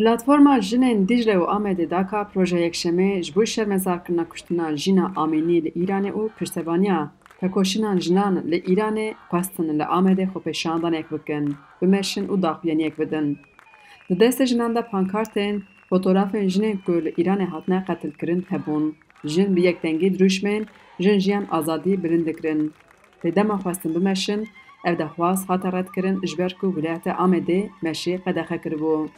Platforma Jinên Dicle û Amedê Daka proje yekşemê ji bo şermezarkirina kuştina jîna Amînî li Îranê û piştevaniya vekoşînan jinan li Îranê xwestin li Amedê xwepêşandanek bikin, bimeşin û daxuyaniyek bidin. Di destê jinan de pankartên, fotoğrafên jinên ku li Îranê hatine qetilkirin hebûn. Jin bi yekdengî dirûjmên jin jiyan azadî bilind dikirin. Lê dema xwestin bimeşin, ev dexwaz hate redkirin ji ber ku wilayeta Amedê meşê qedexe kiribû.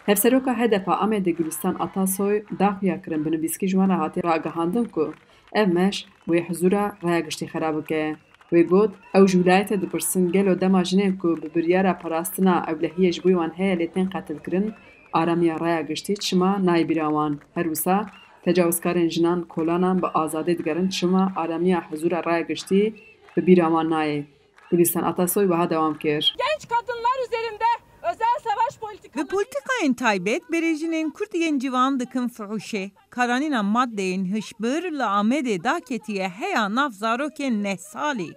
Hevseroka Hedefa Amedê Gülistan Atasoy daxuya kirin bi nivîskî ji wan re hatiye ragihandin ku ev meş wê hizûra raya giştî xerab bike. Wê got ew ji wilayetê dipirsin gelo dema jinên ku bi biryara parastina ewlehiyê ji bo wan heye lê tên qetilkirin, aramiya raya giştî çima nayê bîra wan. Her wisa tecawuzkarên jinan kolanan bi azadî digerin çima aramiya hizûra raya giştî bi bîra wan nayê. Gülistan Atasoy wiha dewam kir. Genç kadınlar üzerinde özel savaş politikaları... Bi politikayên taybet berejinên Kurd yên ciwan dikin fuhuşê. Karanîna maddeyên hişbir li Amedê daketiye heya nav zarokên neh salî.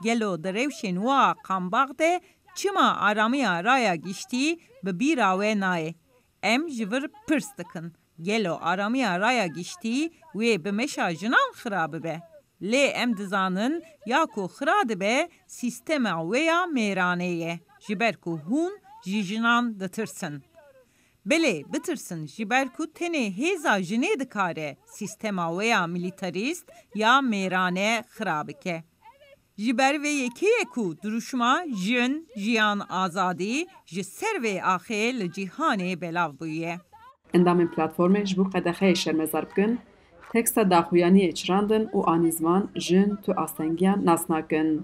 Gelo di rewşên wa qambaq de çima aramiya raya giştî bi bîra we nayê. Em ji vir pirs dikin. Gelo aramiya raya giştî wê bi meşa jinan xira bibe. Lê em dizanin ya ku xira dibe sîstema wê ya mêranê ye. Ji ber ku hûn ji jinan ditirsin. Belê bitirsin ji ber ku tenê hêza jinê dikare sîstema wê ya militarîst ya mêrane xira bike. Ji ber vê yekê ku duruşma jin jiyan azadî ji ser vê axê li cîhanê belav bûye. Endamên platformê ji bo qedexeyê şermezar bikin, teksta daxuyaniyê çirandin û anî ziman jin tu astengiyan nas nakin.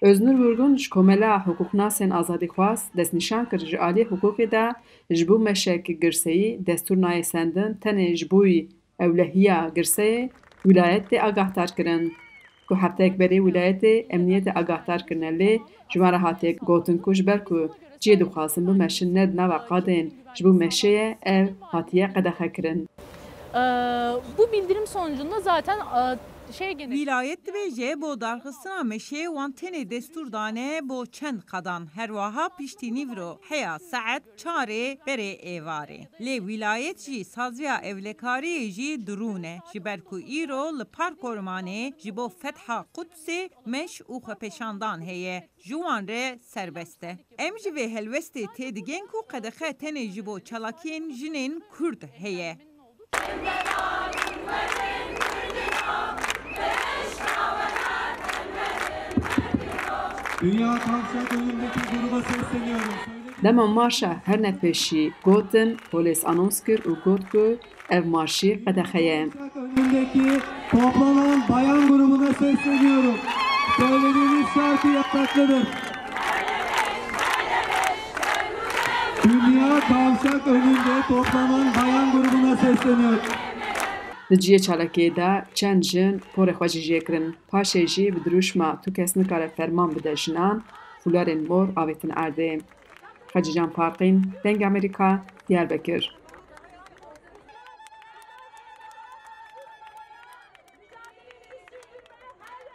Öznur Vurgun ji komela hukuknasên azadîxwaz destnîşan kir ji aliyê hukukê de ji bo meşek girseyî destûr nayê sendin tenê ji bo ewlehiya girseyê wilayet tê agahdar kirin. Ku hefteyek berê wilayetê emniyetê agahdar kirine lê ji wan re hatiye gotin ku ji ber ku ciyê dixwazin bimeşin ned nava qadên ji bo meşeyê ev hatiye qedexekirin. Bu bildirim sonucunda zaten Vilayet dibêje bo darxistina meşê wan tenê destûr dane bo çend qedan herwiha piştî nîvro heya saet çarê berê êvarê. Lê wilayet jî saziya evlekariyê jî dirûn e ji ber ku îro li Park Ormanê ji bo fetha Qudsê meş û xwepêşandan heye ji wan re serbest e. Em ji vê helwestê tê digên ku qedexe tenê ji bo çalakiyên jinên Kurd heye. Dünya Kavşak önündeki gruba sesleniyorum. Dema marşa her ne pêşî gotin, polîs anons kir û got ku ev marşî qedexe ye. Kavşak önündeki toplanan bayan grubuna sesleniyorum. Söylediğiniz şarkı yasaklıdır. Dünya Kavşak önünde toplanan bayan grubuna sesleniyorum. Li ciyê çalakiyê de çend jin porê xwe jî jê kirin. Paşê jî bi dirûjma tu kes nikare ferman bide jinan, fularên mor avêtin erdê. Xecî Can Parqîn, Deng Amerîka, Diyarbekir.